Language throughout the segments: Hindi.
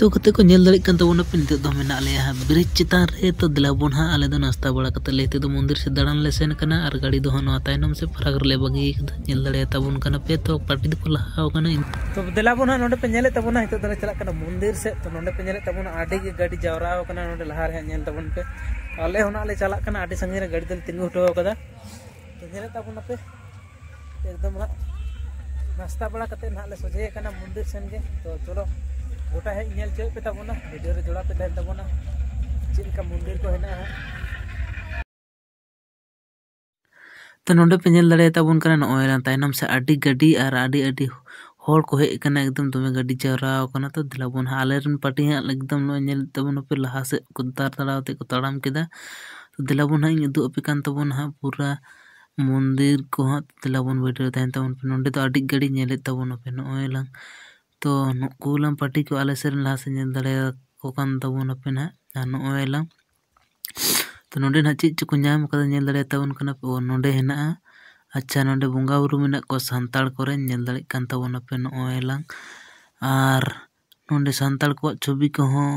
तो कते को नेल दाड़े कान तबोना पे निते दो मेना ले ब्रिज चितान रे तो दिलाबोन हा आले दो नाश्ता बड़ा कते लेते दो मंदिर से दाड़ान ले सेन कना और गाड़ी दो हनो तायनम से फराग ले बगी नेल दाड़े तबोन कना पे तो पार्टी दो लहाव कना तो दिलाबोन हा नोडे पे नेले तबोना हितो दरे चला कना मंदिर से तो नोडे पे नेले तबोना आडी के गाड़ी जावराव कना नोडे लहा रे नेल तबोन पे आले होना ले चला कना आडी संगे रे गाड़ी दल तिंगु हटो कदा तो नेले तबोना पे एकदम नाश्ता बड़ा कते ना ले सोजे कना मंदिर सेन के तो चलो गोटा है नेल चोय पे तबोना वीडियो रे जोड़ा पे तहन तबोना चेक का मंदिर को हेना है तो नोडे पे नेल दाड़े तबोन कना नोय तायनम से आडी गाड़ी और आडी आडी होड़ को हे कना एकदम तुमे गाड़ी चराव कना तो दिलाबोन आलेरन पार्टी हा एकदम नो नेल तबोन पे लहा से कुदार तड़ावते को तड़ाम केदा तो दिलाबोन इन उदु पे कान तबोन हा पूरा मंदिर को हा दिलाबोन वीडियो तहन तबोन पे नोडे तो आडी गाड़ी नेले तबोन पे नोय लंग तो नुकुलम पार्टी को आले सेरन लहा से नेल दाड़े को कान तबोन पे ना नोय लंग तो नोडे ना चीज को नाम कदा नेल दाड़े तबोन कना पे नोडे हेना अच्छा नोडे बोंगा बुरु मेना को सांताल करे नेल दाड़े कान तबोन पे नोय लंग और नोडे सांताल को छवि को हो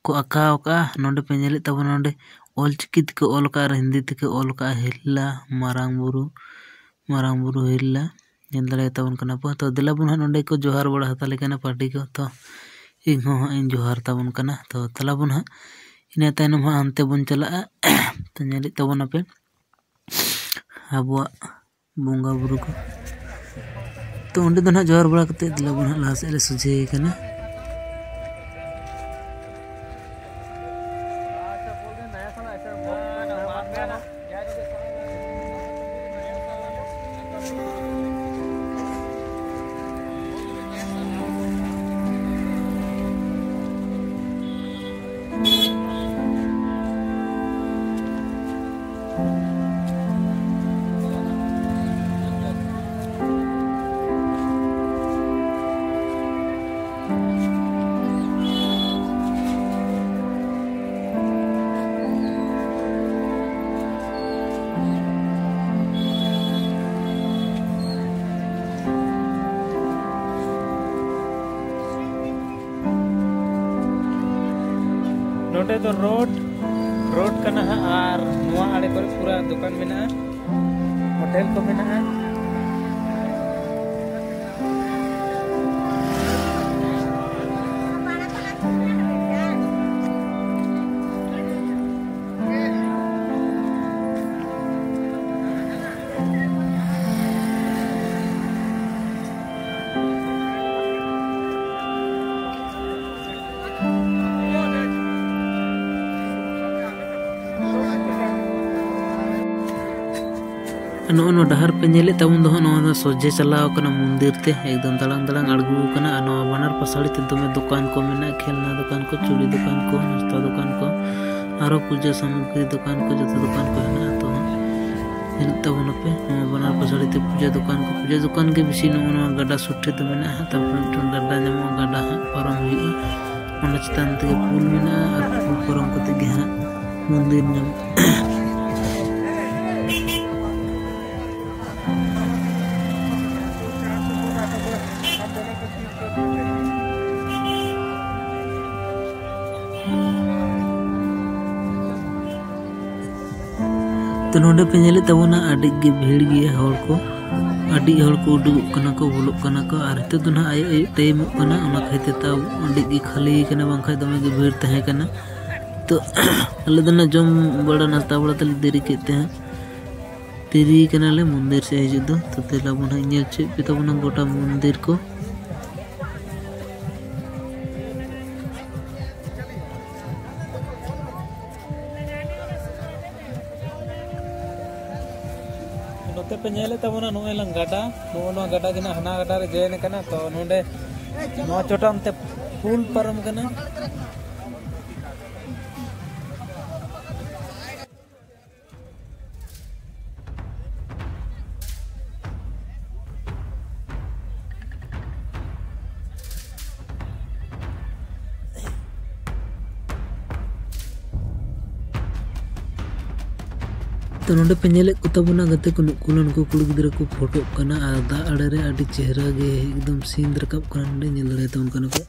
को आकाव का नोडे पे नेले तबोन नोडे ऑलचिकी के ऑल का हिंदी के ऑल का हिल्ला मारांग बुरु हिल्ला नेल दाड़े तबोन कना पे तो दिलाबोन नोडे को जोहार बड़ा हताले कना पार्टी को तो इन जोहार तबोन कना तो तलाबोन इना तायनम अंते बन चला तो नेले तबोन पे आबुआ बोंगा बुरु को तो उंडे दो ना जोहार बड़ा कते दिलाबोन लहा से ले सुझे कना नोटे तो रोड कना और नुआ आड़े पर पूरा दुकान मेना होटल को मेना नो डहर पे नेले तबन दो नो सोजे चलाव कना मंदिर ते एकदम दलांग दलांग अड़गू कना नो बानर पसाड़ी ते दमे दुकान को मेना खेलना दुकान को चूड़ी दुकान को नाश्ता दुकान को आरो पूजा सामग्री दुकान को जतो दुकान को हेना तो हिल तबन पे नो बानर पसाड़ी ते पूजा दुकान के बिसी नो गड्डा सुट्ठे तो मेना तब गड्डा जमो गड्डा परम हुई ओना चितान ते पुल मेना और परम को ते गे मंदिर में तो नोडे पे नेले तबोना आडी गे भीड़ गया हर को आडी हर को उडुक कना को बोलक कना को और हितो दो ना आय टाइम कना ओना खाइते ता आडी गे खाली कना बांखा दमे गे भीड़ तहे कना तो अले दो ना जम बड़ा नाश्ता बड़ा तले देरी केते हैं देरी कना ले मंदिर से हिजु दो तो तेलाबोन नेल चे पे तबोना गोटा मंदिर को नोते पे नेले तबोना नो एलंग गाडा नो गाडा गिना हना गाडा रे जेन कना तो नोडे नो चोटाम ते फूल परम कना तो नोडे पे नेले को तबोना गते को नुकुलन को कुड़ी गिदरा को फोटो कना आ दा अड़े रे आडी चेहरा गे एकदम सीन रकब कना नोडे नेल दड़े तबन कना को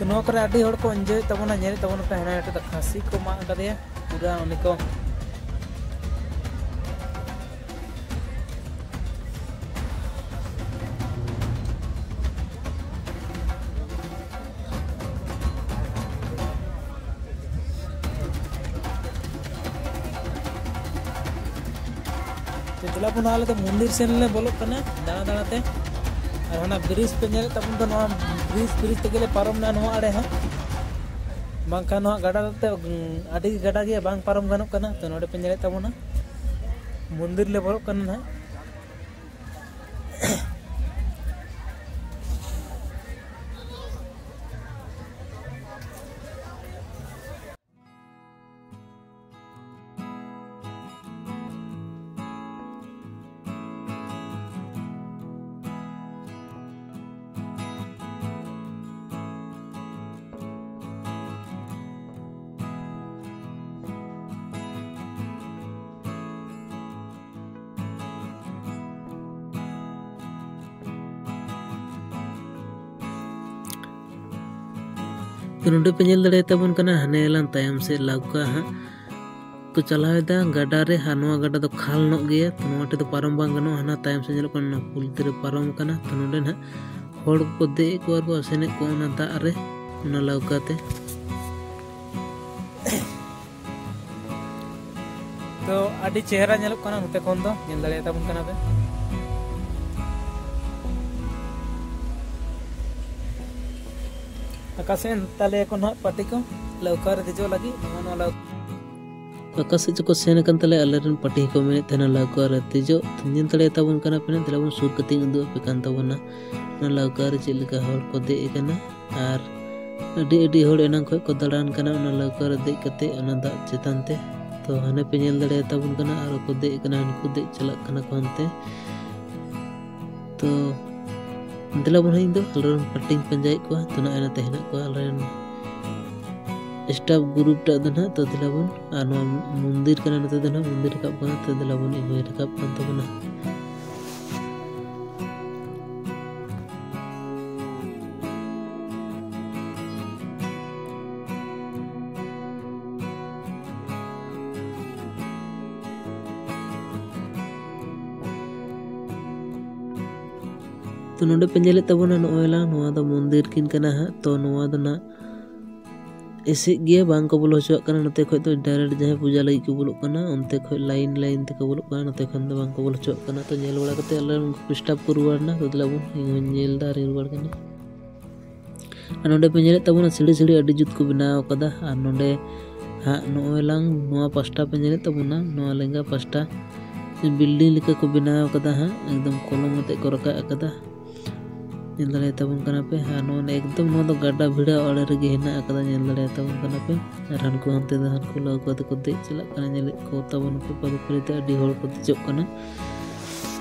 नोआ करे आडी हड़ को एंजॉय तबना नेल तबना पे हना एटा खासी को मा कदे पूरा उनको तो दिला पुना आले तो मंदिर सेन ले बोलो कना दाना दाना ते और हना ब्रिज पे नेल तबन तो नोआ ब्रिज ते गेले पारम ना नोआ आड़े हा बांका नोआ गाडा ते आडी गाडा गे बांग पारम गानो कना तो नोडे पे नेल तबना मंदिर ले बोलो कना ना तो नोडे पे नेल दड़े तबन कना हनेलान तायम से लाउका हा को चलावेदा गाडा रे हानवा गाडा तो खाल नो गया तो नोटे तो पारम बांग गनो हना तायम से नेलो कना पुल तेरे पारम कना तो नोडे ना होड़ को दे को आर को सेने को ना दा रे ना लाउका ते तो आडी चेहरा नेलो कना नोते कोन दो नेल दड़े तबन कना पे आकाशेन ताले को ना पार्टी को लौकार दिजो लगी नोनो लौ आकाश जो को सेन कन तले अलरन पार्टी को मेने तना लौकार दिजो तिन तले तबन कना पे तलेबन सुर कतिंग दो पे कान तबना ना लौकार चिलका हर को दे कना आर अडी अडी होड़ एना को दड़ान कना ना लौकार दे कते ओना दा चेतन ते तो हने पे नेल दड़े तबन कना आर को दे कना उनको दे चला कना कोनते तो दिला बन इन दो अलरन पटिंग पंजाई को तो ना एना तेहना को अलरन स्टाफ ग्रुप टा दना तो दिला बन आनो मंदिर कना नते दना मंदिर का बना तो दिला बन इगोय रकाब कान तो बना तो नोडे पे नेले तबना नोएला नोआ द मंदिर किन कना हा तो नोआ द ना एसे गे बांग को बोलो हचुआ कना नते खय तो डायरेक्ट जहे पूजा लगी को बोलो कना उनते खय लाइन लाइन ते को बोलो कना नते खन द बांग को बोलो हचुआ कना तो नेल बड़ा कते अल्लाह उनको स्टाफ को रुवाड़ना तो दिलाबुन इन नेल दा रे रुवाड़ कना आ नोडे पे नेले तबना सिड़ी सिड़ी अडी जुत को बनाव कदा आ नोडे हा नोएलांग नोआ पास्टा पे नेले तबना नोआ लेंगा पास्टा बिल्डिंग लिका को बनाव कदा हा एकदम कॉलम मते को रका कदा नेल दड़े तबन कना पे हा नो एकदम नो दो गाडा भिड़ा अड़े रेगे हेना अकदा नेल दड़े तबन कना पे रान को हंते दहन को लग को को दे चला कना नेल को तबन पे पद परिते अडी होड़ को दिजो कना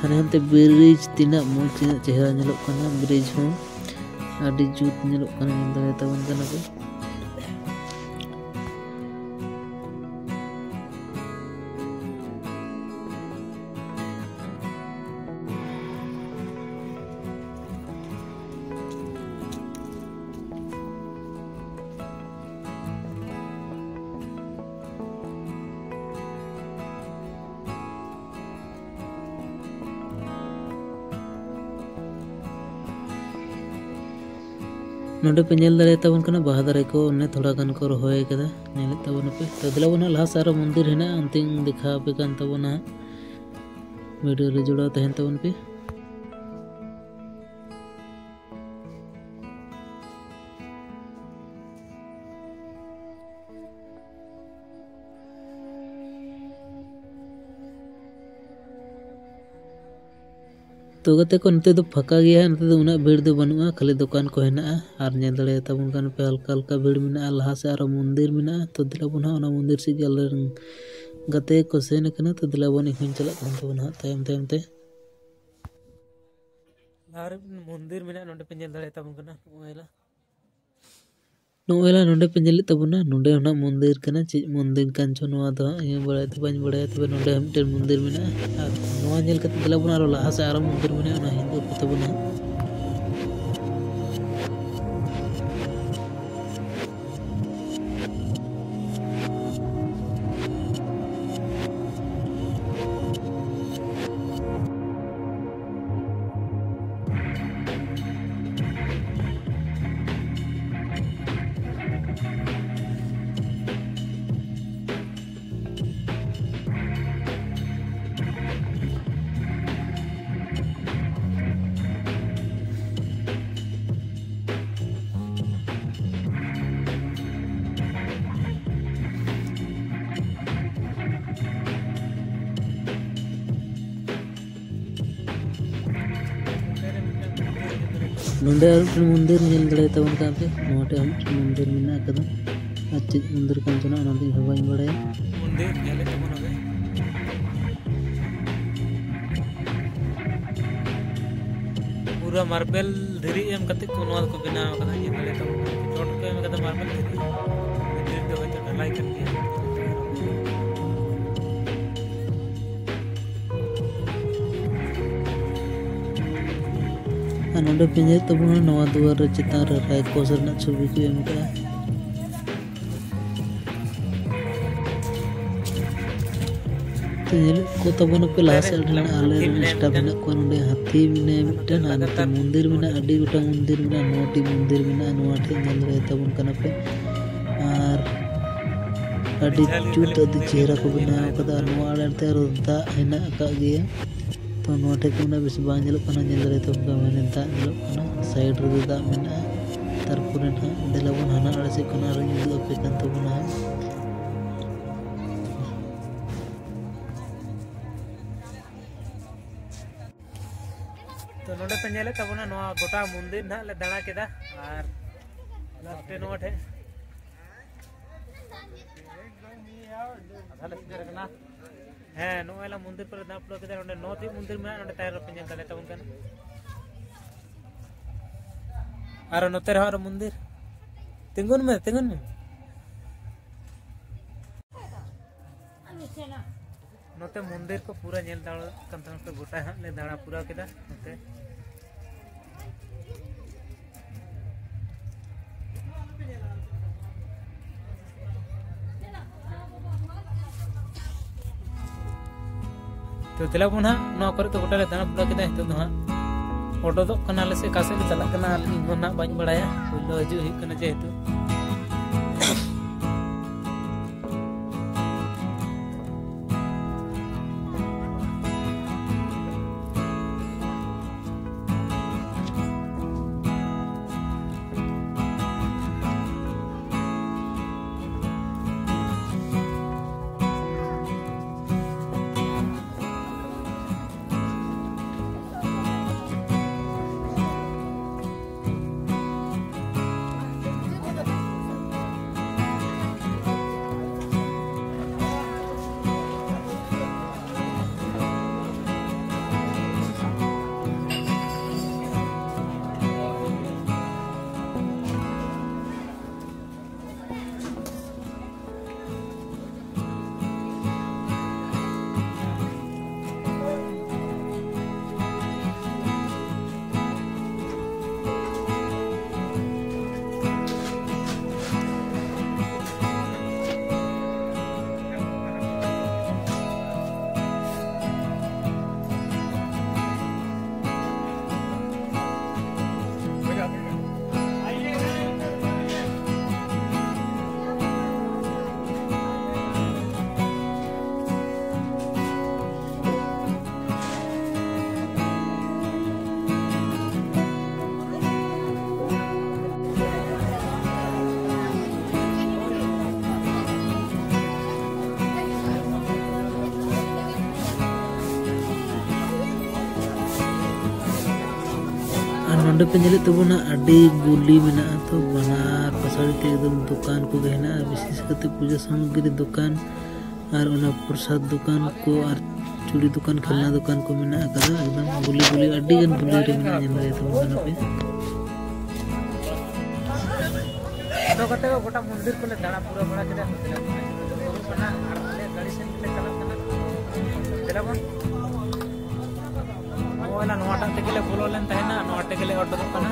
हने हंते ब्रिज तिना मोच चेहरा नेलो कना ब्रिज हो अडी जुत नेलो कना नेल दड़े तबन कना पे नोडे पे नेल दड़े तबन कना बाहा दारे को ने थोड़ा गन को रोहय कदा नेल तबन पे तो दिला बना लहा सारा मंदिर हेना अंतिम दिखा पे कान तबना वीडियो रे जुड़ा तहन तबन पे तो गते को नते दो फका गया नते दो उना भीड़ दो बनुआ खाली दुकान को हेना आर नेल दड़े तबन कान पे हल्का हल्का भीड़ मिना लहा से आरो मंदिर मिना तो दिला बना ओना मंदिर से गल गते को सेन कना तो दिला बन इखन चला कान तबना तायम तायम ते आर मंदिर मिना नोडे पे नेल दड़े तबन कना नोएला नोडे पे नेल तबना नोडे होना मंदिर कना चे मंदिर कान छो नोआ दो ये बड़ा तो बाñ बड़ा तबे नोडे हमटे मंदिर मिना आर नोआ नेल कते दिला बना आरो लहा से आरो मंदिर मिना ओना हिंदू तबना नोंडे मंदिर नेल दड़े तबन कापे नोटे मंदिर मेना कदा अच्छे मंदिर कान जना नोंदे हवाई बड़े मंदिर नेले तबन हवे पूरा मार्बल धीरी एम कते को नोआ को बनाव कदा ये दड़े तबन टोट के एम कदा मार्बल धीरी दे होय तो ढलाई कर दिया नोंडे पिंजर तबन नवा दुआर चितान रे राय कोसर ना छवि को एम का तेल को तबन पे लास आले स्टाफ में को नोंडे हाथी में मिटन आते मंदिर में अडी गोटा मंदिर में नोटी मंदिर में नोटे नेल रे तबन कना पे आर अडी चूत अदी चेहरा को बनाव कदा नोआ आड़ते दा हेना का गया तो नोटे को ना बेस बांग जलो कना नेल रे तबन का माने दा जलो कना साइड रे दा मेना तारपुरे ना देलाबन हाना आड़े से कना रे युदु पे कान तबना तो नोडे पे नेले तबना नोआ गोटा मंदिर ना ले दाणा केदा और लास्ट नोट है अथाले करना है नोएला मंदिर पर ना पुरो केदा नोडे नोती मंदिर में नोडे तायर पे नेल तले तबन कन और नोते रहा मंदिर तिंगुन में नोते मंदिर को पूरा नेल दाण कंतन पे गोटा हां ले दाणा पूरा केदा नोते तो तेला पुना नो करे तो गोटा ले दाणा पूरा केदा हितो दो हां ऑटो दो कनाले से कासे ले चला कना इन ना बाñ बड़ाया पहिलो हजू ही कना जेहेतु नोंडे पे नेले तबना अडी गुली मेना तो बनार पसाड़ी ते एकदम दुकान को गहना विशेष करते पूजा सामग्री दुकान और उना प्रसाद दुकान को और चूड़ी दुकान खेलना दुकान को मेना कदा एकदम गुली अडी गन गुली रे मेना नेले तबना पे तो कते गोटा मंदिर को ले दाणा पूरा बड़ा केदा बना और गाड़ी से ले चला कना देलाबन वाला नोटा तेगले बोलो लेन तहना नोटे के लिए ऑर्डर करना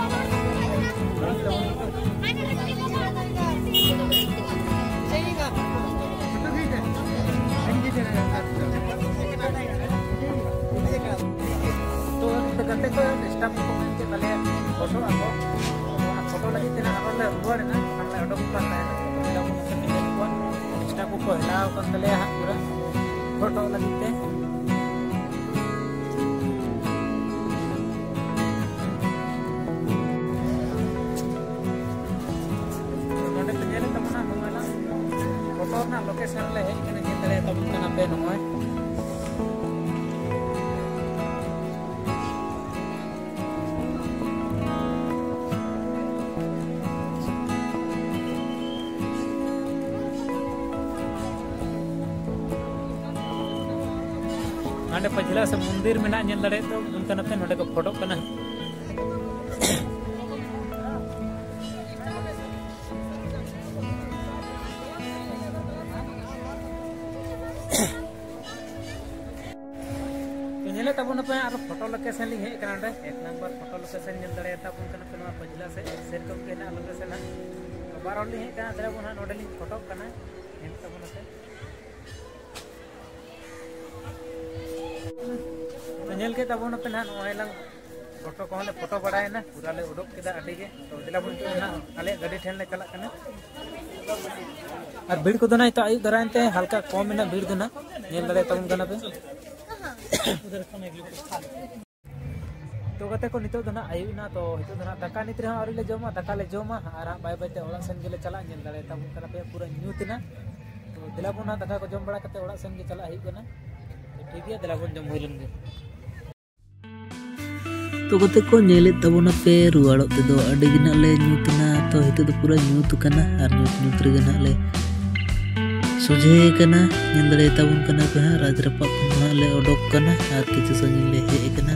तो कते को स्टाफ को के तले फोटो आको फोटो लगी तेना आपले रुआड़ ना हमने ऑर्डर करना है स्टाफ को हिलाव कर तले पूरा फोटो लगी ते लोकेशन ले हेज कने जेल दड़े तब कना पे नोय आंडे पछला से मंदिर में नेल दाड़े तो उनका पे नोडे को फोटो कना नेले तबन पे आरो फोटो लोकेशन लिंग हे कना एक नंबर फोटो लोकेशन नेल दाड़े तबन कना पे पछला से सेरकम के ना लोकेशन ना बार लिंग हे कना दाड़े बना नोडे लिंग फोटो कना नेल तबन पे नेल के तबन पे ना नोयला फोटो को ले फोटो बड़ाय ना पूरा ले उडोक केदा अडी के तो दिला बन ना आले गाड़ी ठेन ले चला कना और भीड़ को ना तो आयु दरानते हल्का कम ना भीड़ दना नेल दाड़े तबन कना पे तो कते को नितो दना आयु ना तो हितो दना दाका नित रे आरी ले जोमा दाका ले जोमा आर बाय बाय ते ओड़ा सेन गेले चला नेल दाड़े तबन कना पे पूरा न्यूतना तो दिला बन ना दाका को जोम बड़ा कते ओड़ा सेन गे चला हिक कना ठीक है दिला बन जोम होइलन गे तो कते को नेले तबना पे रुवाड़ो ते दो अडी गिना ले न्यूतना तो हितो दो पूरा न्यूत कना आर न्यूत रे गना ले सोझे कना नेल दाड़े तबन कना पे राजरपा ले ओडोक कना आर किछु संग ले हे कना।